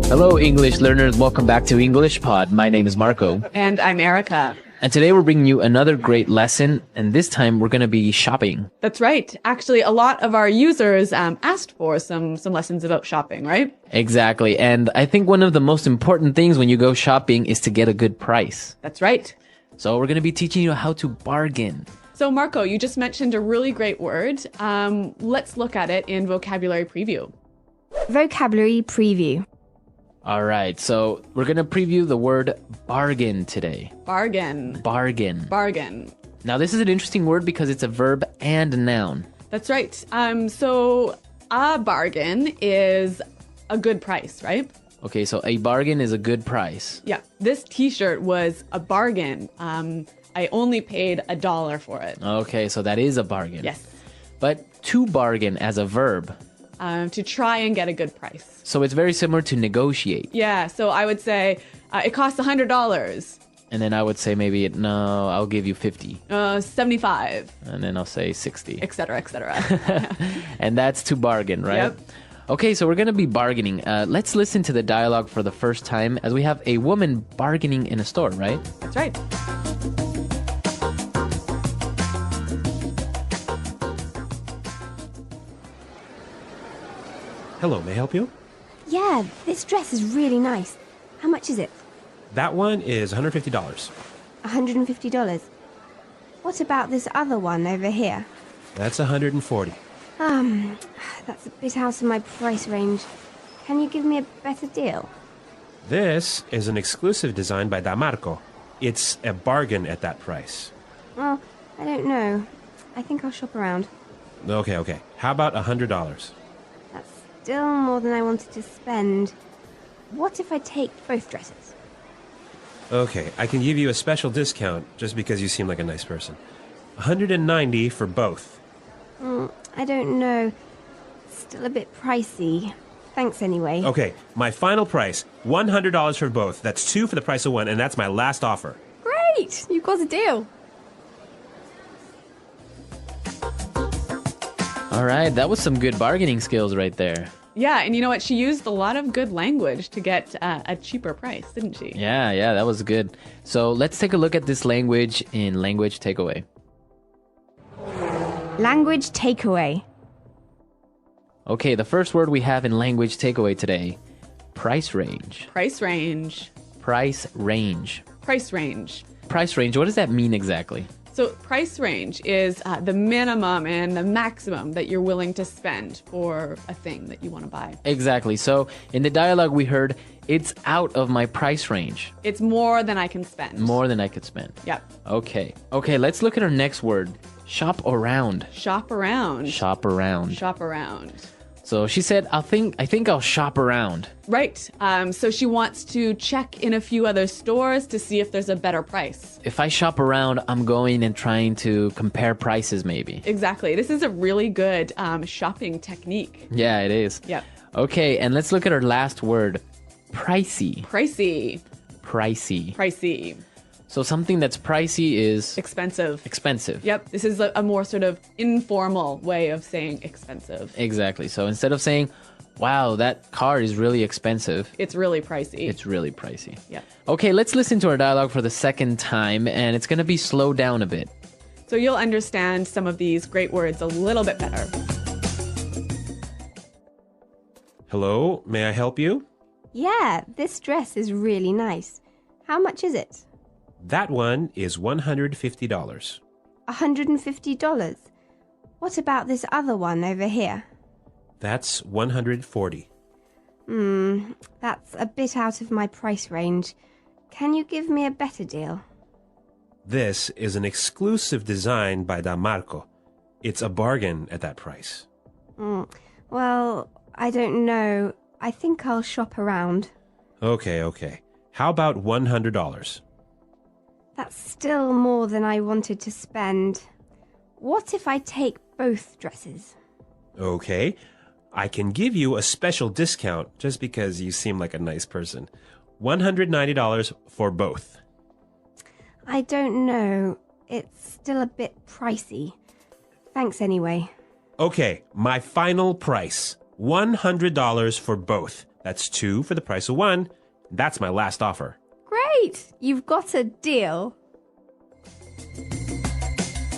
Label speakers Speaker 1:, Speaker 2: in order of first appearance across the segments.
Speaker 1: Hello, English learners. Welcome back to English Pod. My name is Marco.
Speaker 2: And I'm Erica.
Speaker 1: And today we're bringing you another great lesson. And this time we're going to be shopping.
Speaker 2: That's right. Actually, a lot of our users asked for some lessons about shopping, right?
Speaker 1: Exactly. And I think one of the most important things when you go shopping is to get a good price.
Speaker 2: That's right.
Speaker 1: So we're going to be teaching you how to bargain.
Speaker 2: So Marco, you just mentioned a really great word. Let's look at it in vocabulary preview.
Speaker 3: Vocabulary preview.
Speaker 1: All right. So we're going to preview the word bargain today.
Speaker 2: Bargain.
Speaker 1: Bargain.
Speaker 2: Bargain.
Speaker 1: Now, this is an interesting word because it's a verb and a noun.
Speaker 2: That's right. So a bargain is a good price, right?
Speaker 1: Okay, so a bargain is a good price.
Speaker 2: Yeah. This t-shirt was a bargain. I only paid $1 for it.
Speaker 1: Okay, so that is a bargain.
Speaker 2: Yes.
Speaker 1: But to bargain as a verb.
Speaker 2: To try and get a good price.
Speaker 1: So it's very similar to negotiate.
Speaker 2: Yeah, so I would say it costs $100.
Speaker 1: And then I would say maybe, no, I'll give you 50.
Speaker 2: 75.
Speaker 1: And then I'll say 60.
Speaker 2: Et cetera, et cetera.
Speaker 1: And that's to bargain, right?
Speaker 2: Yep.
Speaker 1: Okay, so we're going to be bargaining. Let's listen to the dialogue for the first time as we have a woman bargaining in a store, right?
Speaker 2: That's right.
Speaker 4: Hello, may I help you?
Speaker 3: Yeah, this dress is really nice. How much is it?
Speaker 4: That one is $150.
Speaker 3: $150. What about this other one over here?
Speaker 4: That's $140.
Speaker 3: That's a bit out of my price range. Can you give me a better deal?
Speaker 4: This is an exclusive design by Damarco. It's a bargain at that price.
Speaker 3: Well, I don't know. I think I'll shop around.
Speaker 4: Okay. How about $100?
Speaker 3: That's still more than I wanted to spend. What if I take both dresses?
Speaker 4: Okay, I can give you a special discount just because you seem like a nice person. $190 for both.
Speaker 3: I don't know. Still a bit pricey. Thanks anyway.
Speaker 4: Okay, my final price, $100 for both. That's two for the price of one, and that's my last offer.
Speaker 3: Great! You've got a deal.
Speaker 1: All right, that was some good bargaining skills right there.
Speaker 2: Yeah, and you know what? She used a lot of good language to get a cheaper price, didn't she?
Speaker 1: Yeah, that was good. So let's take a look at this language in Language Takeaway.
Speaker 3: Language takeaway.
Speaker 1: Okay, the first word we have in Language Takeaway today, price range.
Speaker 2: Price range.
Speaker 1: Price range.
Speaker 2: Price range.
Speaker 1: Price range, what does that mean exactly?
Speaker 2: So price range is the minimum and the maximum that you're willing to spend for a thing that you want to buy.
Speaker 1: Exactly. So in the dialogue we heard, it's out of my price range.
Speaker 2: It's more than I can spend.
Speaker 1: More than I could spend.
Speaker 2: Yep.
Speaker 1: Okay, let's look at our next word. Shop around.
Speaker 2: Shop around.
Speaker 1: Shop around.
Speaker 2: Shop around.
Speaker 1: So she said, I think I'll shop around.
Speaker 2: Right. So she wants to check in a few other stores to see if there's a better price.
Speaker 1: If I shop around, I'm going and trying to compare prices maybe.
Speaker 2: Exactly. This is a really good shopping technique.
Speaker 1: Yeah, it is.
Speaker 2: Yep.
Speaker 1: Okay, and let's look at our last word. Pricey.
Speaker 2: Pricey.
Speaker 1: Pricey.
Speaker 2: Pricey.
Speaker 1: So something that's pricey is
Speaker 2: Expensive.
Speaker 1: expensive.
Speaker 2: Yep. This is a more sort of informal way of saying expensive.
Speaker 1: Exactly. So instead of saying, wow, that car is really expensive,
Speaker 2: It's really pricey.
Speaker 1: it's really pricey.
Speaker 2: Yep.
Speaker 1: Okay, let's listen to our dialogue for the second time, and it's going to be slowed down a bit.
Speaker 2: So you'll understand some of these great words a little bit better.
Speaker 4: Hello, may I help you?
Speaker 3: Yeah, this dress is really nice. How much is it?
Speaker 4: That one is $150.
Speaker 3: $150. What about this other one over here?
Speaker 4: That's $140.
Speaker 3: That's a bit out of my price range. Can you give me a better deal?
Speaker 4: This is an exclusive design by Damarco. It's a bargain at that price.
Speaker 3: Well, I don't know. I think I'll shop around.
Speaker 4: Okay. How about $100?
Speaker 3: That's still more than I wanted to spend. What if I take both dresses?
Speaker 4: Okay, I can give you a special discount just because you seem like a nice person. $190 for both.
Speaker 3: I don't know. It's still a bit pricey. Thanks anyway.
Speaker 4: Okay, my final price. $100 for both. That's 2 for the price of 1. That's my last offer.
Speaker 3: Great! You've got a deal.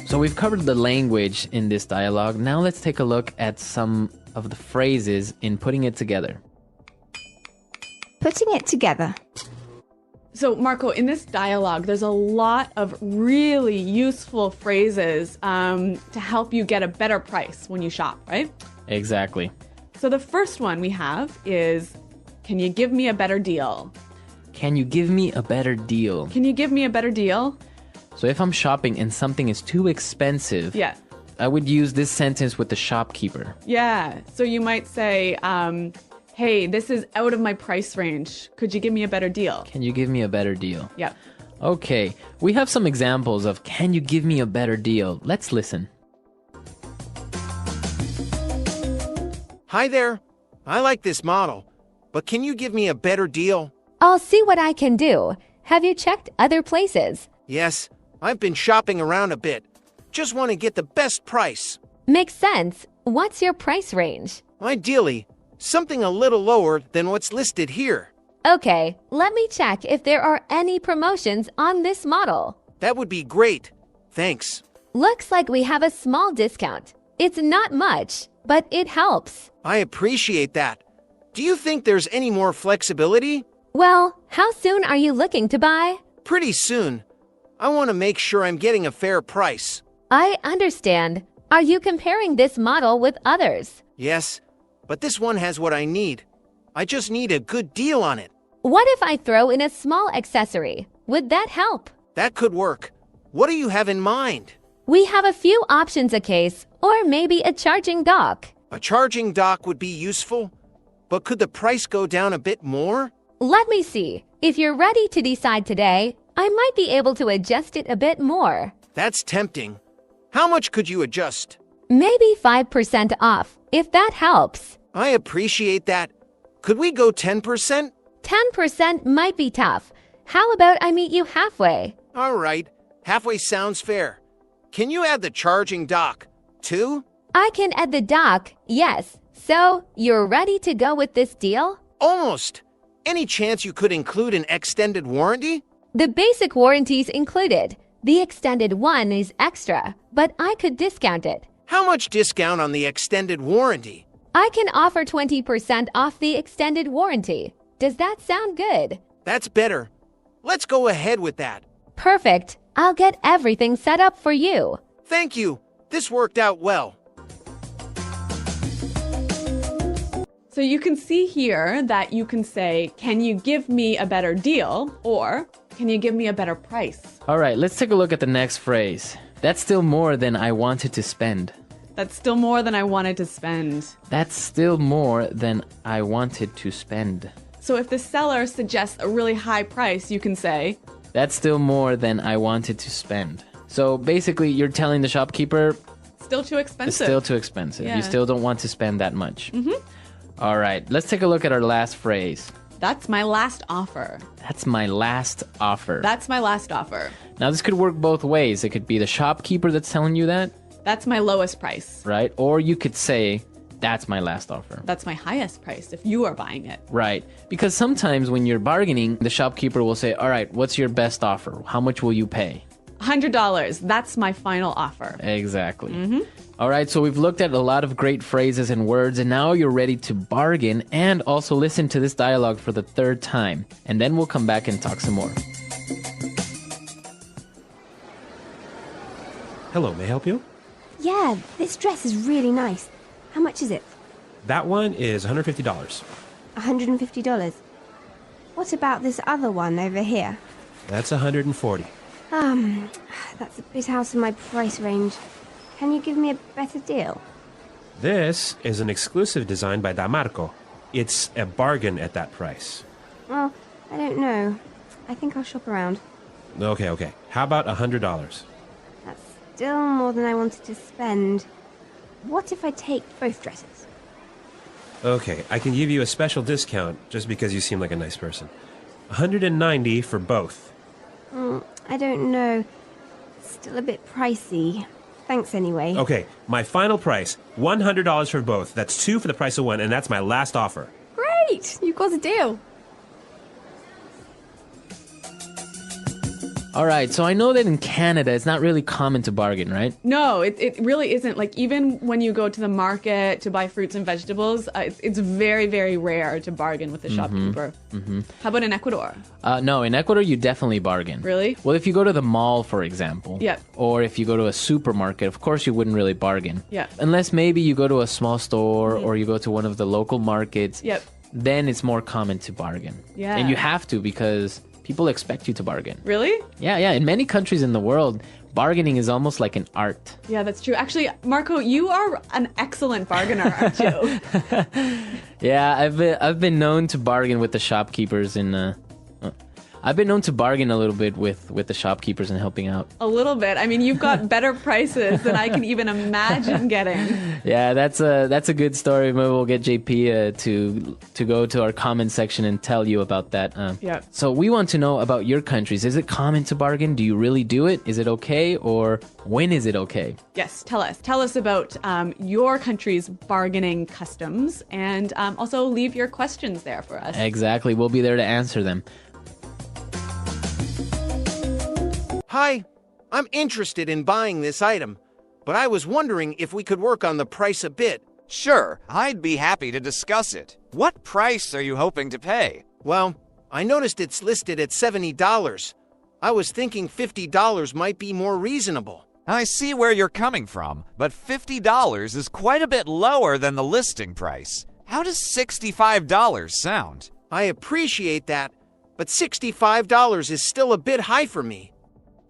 Speaker 1: So we've covered the language in this dialogue. Now let's take a look at some of the phrases in putting it together.
Speaker 3: Putting it together.
Speaker 2: So, Marco, in this dialogue, there's a lot of really useful phrases to help you get a better price when you shop, right?
Speaker 1: Exactly.
Speaker 2: So the first one we have is, can you give me a better deal?
Speaker 1: Can you give me a better deal?
Speaker 2: Can you give me a better deal?
Speaker 1: So if I'm shopping and something is too expensive,
Speaker 2: Yeah.
Speaker 1: I would use this sentence with the shopkeeper.
Speaker 2: Yeah. So you might say, hey, this is out of my price range. Could you give me a better deal?
Speaker 1: Can you give me a better deal?
Speaker 2: Yeah.
Speaker 1: Okay, we have some examples of can you give me a better deal? Let's listen.
Speaker 5: Hi there. I like this model, but can you give me a better deal?
Speaker 6: I'll see what I can do. Have you checked other places?
Speaker 5: Yes, I've been shopping around a bit. Just want to get the best price.
Speaker 6: Makes sense. What's your price range?
Speaker 5: Ideally, something a little lower than what's listed here.
Speaker 6: Okay, let me check if there are any promotions on this model.
Speaker 5: That would be great. Thanks.
Speaker 6: Looks like we have a small discount. It's not much, but it helps.
Speaker 5: I appreciate that. Do you think there's any more flexibility?
Speaker 6: Well, how soon are you looking to buy?
Speaker 5: Pretty soon. I want to make sure I'm getting a fair price.
Speaker 6: I understand. Are you comparing this model with others?
Speaker 5: Yes, but this one has what I need. I just need a good deal on it.
Speaker 6: What if I throw in a small accessory? Would that help?
Speaker 5: That could work. What do you have in mind?
Speaker 6: We have a few options: a case or maybe a charging dock.
Speaker 5: A charging dock would be useful, but could the price go down a bit more?
Speaker 6: Let me see. If you're ready to decide today, I might be able to adjust it a bit more.
Speaker 5: That's tempting. How much could you adjust?
Speaker 6: Maybe 5% off, if that helps.
Speaker 5: I appreciate that. Could we go 10%?
Speaker 6: 10% might be tough. How about I meet you halfway?
Speaker 5: All right. Halfway sounds fair. Can you add the charging dock, too?
Speaker 6: I can add the dock, yes. So, you're ready to go with this deal?
Speaker 5: Almost. Any chance you could include an extended warranty?
Speaker 6: The basic warranty's included. The extended one is extra, but I could discount it.
Speaker 5: How much discount on the extended warranty?
Speaker 6: I can offer 20% off the extended warranty. Does that sound good?
Speaker 5: That's better. Let's go ahead with that.
Speaker 6: Perfect. I'll get everything set up for you.
Speaker 5: Thank you. This worked out well.
Speaker 2: So you can see here that you can say, can you give me a better deal? Or can you give me a better price?
Speaker 1: All right, let's take a look at the next phrase. That's still more than I wanted to spend.
Speaker 2: That's still more than I wanted to spend.
Speaker 1: That's still more than I wanted to spend.
Speaker 2: So if the seller suggests a really high price, you can say,
Speaker 1: That's still more than I wanted to spend. So basically, you're telling the shopkeeper
Speaker 2: still too
Speaker 1: it's
Speaker 2: expensive.
Speaker 1: still too expensive.
Speaker 2: Yeah.
Speaker 1: You still don't want to spend that much. All right, let's take a look at our last phrase.
Speaker 2: That's my last offer.
Speaker 1: That's my last offer.
Speaker 2: That's my last offer.
Speaker 1: Now, this could work both ways. It could be the shopkeeper that's telling you that,
Speaker 2: That's my lowest price.
Speaker 1: right? Or you could say, that's my last offer.
Speaker 2: That's my highest price if you are buying it.
Speaker 1: Right. Because sometimes when you're bargaining, the shopkeeper will say, all right, what's your best offer? How much will you pay?
Speaker 2: $100. That's my final offer.
Speaker 1: Exactly. All right, so we've looked at a lot of great phrases and words, and now you're ready to bargain and also listen to this dialogue for the third time. And then we'll come back and talk some more.
Speaker 4: Hello, may I help you?
Speaker 3: Yeah, this dress is really nice. How much is it?
Speaker 4: That one is $150.
Speaker 3: $150. What about this other one over here?
Speaker 4: That's $140.
Speaker 3: That's a bit out of my price range. Can you give me a better deal?
Speaker 4: This is an exclusive design by Damarco. It's a bargain at that price.
Speaker 3: Well, I don't know. I think I'll shop around.
Speaker 4: Okay. How about $100?
Speaker 3: That's still more than I wanted to spend. What if I take both dresses?
Speaker 4: Okay, I can give you a special discount just because you seem like a nice person. $190 for both.
Speaker 3: I don't know. Still a bit pricey. Thanks anyway.
Speaker 4: Okay, my final price, $100 for both. That's 2 for the price of 1, and that's my last offer.
Speaker 3: Great! Great, you've got a deal.
Speaker 1: All right, so I know that in Canada, it's not really common to bargain, right?
Speaker 2: No, it really isn't. Like, even when you go to the market to buy fruits and vegetables, it's very, very rare to bargain with the shopkeeper. How about in Ecuador?
Speaker 1: No, in Ecuador, you definitely bargain.
Speaker 2: Really?
Speaker 1: Well, if you go to the mall, for example,
Speaker 2: Yeah.
Speaker 1: or if you go to a supermarket, of course you wouldn't really bargain.
Speaker 2: Yeah.
Speaker 1: Unless maybe you go to a small store or you go to one of the local markets.
Speaker 2: Yep.
Speaker 1: Then it's more common to bargain.
Speaker 2: Yeah.
Speaker 1: And you have to because people expect you to bargain.
Speaker 2: Really?
Speaker 1: Yeah. In many countries in the world, bargaining is almost like an art.
Speaker 2: Yeah, that's true. Actually, Marco, you are an excellent bargainer, aren't you?
Speaker 1: Yeah, I've been known to bargain with the shopkeepers I've been known to bargain a little bit with the shopkeepers and helping out.
Speaker 2: A little bit. I mean, you've got better prices than I can even imagine getting.
Speaker 1: Yeah, that's a good story. Maybe we'll get JP to go to our comment section and tell you about that.
Speaker 2: Yeah.
Speaker 1: So we want to know about your countries. Is it common to bargain? Do you really do it? Is it okay? Or when is it okay?
Speaker 2: Yes, tell us. Tell us about your country's bargaining customs, and also leave your questions there for us.
Speaker 1: Exactly. We'll be there to answer them.
Speaker 5: Hi, I'm interested in buying this item, but I was wondering if we could work on the price a bit.
Speaker 7: Sure, I'd be happy to discuss it. What price are you hoping to pay?
Speaker 5: Well, I noticed it's listed at $70. I was thinking $50 might be more reasonable.
Speaker 7: I see where you're coming from, but $50 is quite a bit lower than the listing price. How does $65 sound?
Speaker 5: I appreciate that, but $65 is still a bit high for me.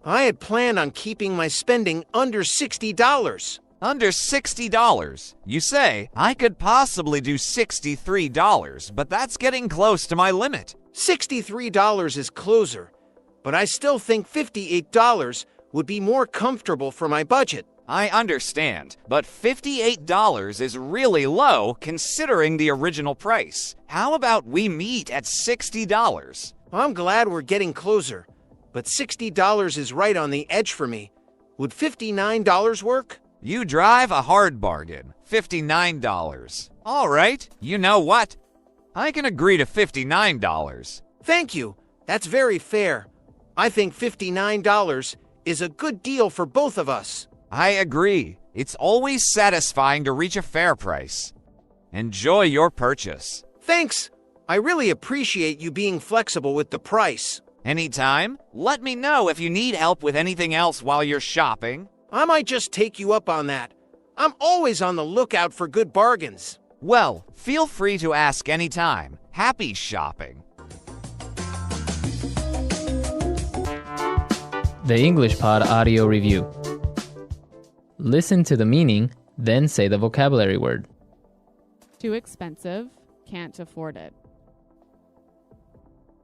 Speaker 5: I had planned on keeping my spending under $60.
Speaker 7: Under $60? You say, I could possibly do $63, but that's getting close to my limit.
Speaker 5: $63 is closer, but I still think $58 would be more comfortable for my budget.
Speaker 7: I understand, but $58 is really low considering the original price. How about we meet at $60?
Speaker 5: I'm glad we're getting closer, but $60 is right on the edge for me. Would $59 work?
Speaker 7: You drive a hard bargain. $59. All right, you know what? I can agree to $59.
Speaker 5: Thank you. That's very fair. I think $59 is a good deal for both of us.
Speaker 7: I agree. It's always satisfying to reach a fair price. Enjoy your purchase.
Speaker 5: Thanks. I really appreciate you being flexible with the price.
Speaker 7: Anytime, let me know if you need help with anything else while you're shopping.
Speaker 5: I might just take you up on that. I'm always on the lookout for good bargains.
Speaker 7: Well, feel free to ask anytime. Happy shopping.
Speaker 1: The English Pod Audio Review. Listen to the meaning, then say the vocabulary word.
Speaker 2: Too expensive, can't afford it.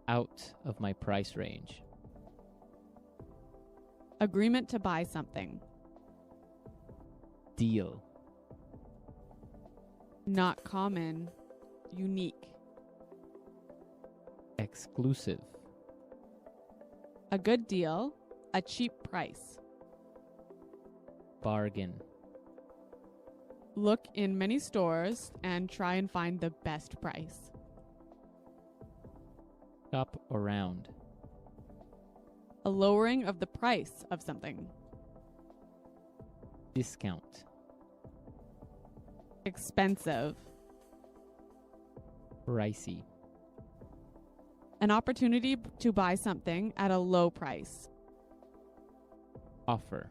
Speaker 1: Out of my price range.
Speaker 2: Agreement to buy something.
Speaker 1: Deal.
Speaker 2: Not common, unique.
Speaker 1: Exclusive.
Speaker 2: A good deal, a cheap price.
Speaker 1: Bargain.
Speaker 2: Look in many stores and try and find the best price.
Speaker 1: Shop around.
Speaker 2: A lowering of the price of something.
Speaker 1: Discount.
Speaker 2: Expensive.
Speaker 1: Pricey.
Speaker 2: An opportunity to buy something at a low price.
Speaker 1: Offer.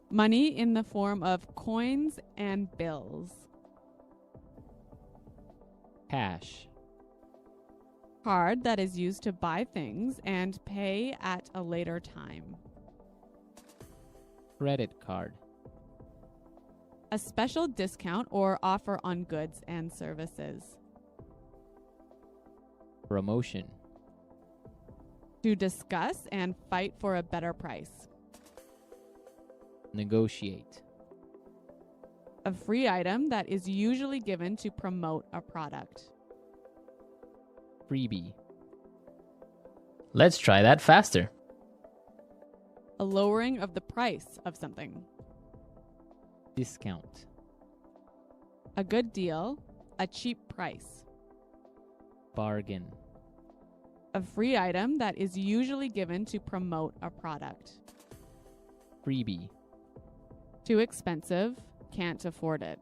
Speaker 2: Money in the form of coins and bills.
Speaker 1: Cash.
Speaker 2: Card that is used to buy things and pay at a later time.
Speaker 1: Credit card.
Speaker 2: A special discount or offer on goods and services.
Speaker 1: Promotion.
Speaker 2: To discuss and fight for a better price.
Speaker 1: Negotiate.
Speaker 2: A free item that is usually given to promote a product.
Speaker 1: Freebie. Let's try that faster.
Speaker 2: A lowering of the price of something.
Speaker 1: Discount.
Speaker 2: A good deal, A cheap price.
Speaker 1: Bargain.
Speaker 2: A free item that is usually given to promote a product.
Speaker 1: Freebie.
Speaker 2: Too expensive, can't afford it.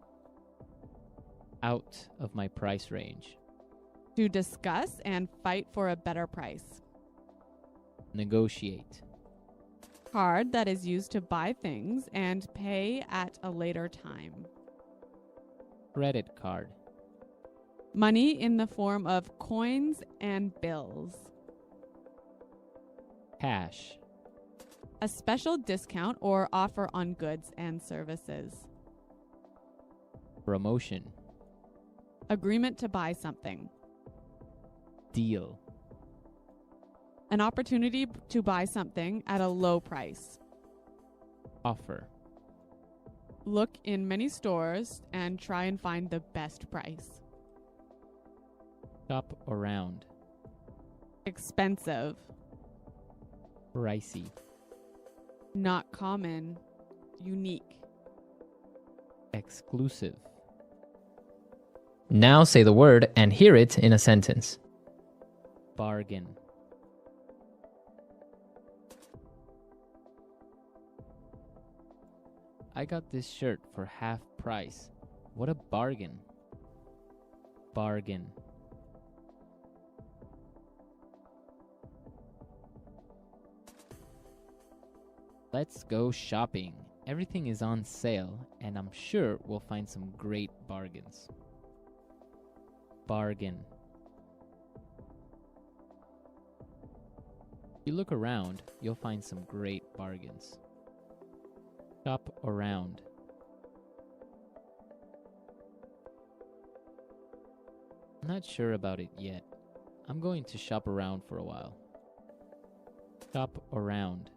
Speaker 1: Out of my price range.
Speaker 2: To discuss and fight for a better price.
Speaker 1: Negotiate.
Speaker 2: Card that is used to buy things and pay at a later time.
Speaker 1: Credit card.
Speaker 2: Money in the form of coins and bills.
Speaker 1: Cash.
Speaker 2: A special discount or offer on goods and services.
Speaker 1: Promotion.
Speaker 2: Agreement to buy something.
Speaker 1: Deal.
Speaker 2: An opportunity to buy something at a low price.
Speaker 1: Offer.
Speaker 2: Look in many stores and try and find the best price.
Speaker 1: Shop around.
Speaker 2: Expensive.
Speaker 1: Pricey.
Speaker 2: Not common. Unique.
Speaker 1: Exclusive. Now say the word and hear it in a sentence. Bargain. I got this shirt for half price. What a bargain. Bargain. Let's go shopping. Everything is on sale, and I'm sure we'll find some great bargains. Bargain. If you look around, you'll find some great bargains. Shop around. I'm not sure about it yet. I'm going to shop around for a while. Shop around.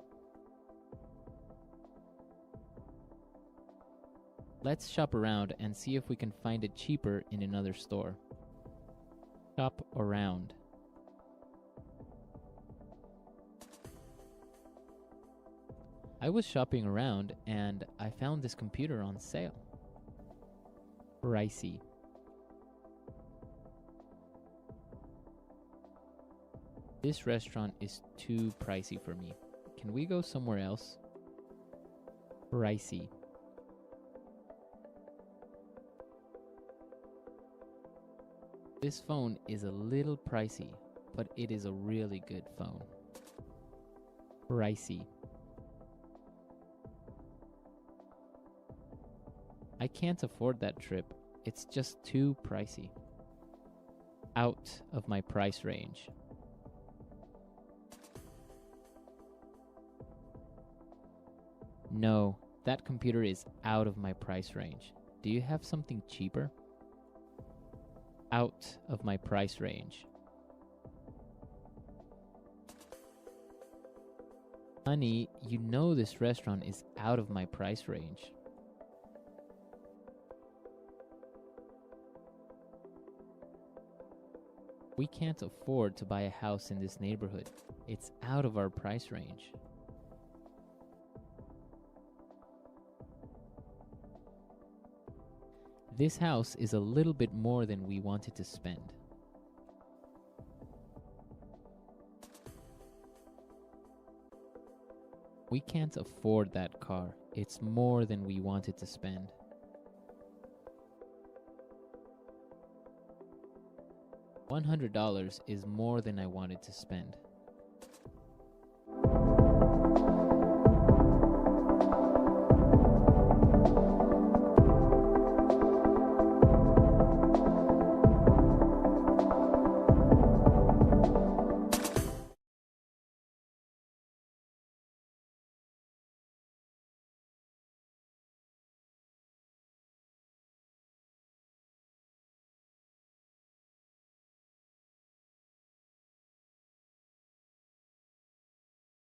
Speaker 1: Let's shop around and see if we can find it cheaper in another store. Shop around. I was shopping around and I found this computer on sale. Pricey. This restaurant is too pricey for me. Can we go somewhere else? Pricey. This phone is a little pricey, but it is a really good phone. Pricey. I can't afford that trip. It's just too pricey. Out of my price range. No, that computer is out of my price range. Do you have something cheaper? Out of my price range. Honey, you know this restaurant is out of my price range. We can't afford to buy a house in this neighborhood. It's out of our price range. This house is a little bit more than we wanted to spend. We can't afford that car. It's more than we wanted to spend. $100 is more than I wanted to spend.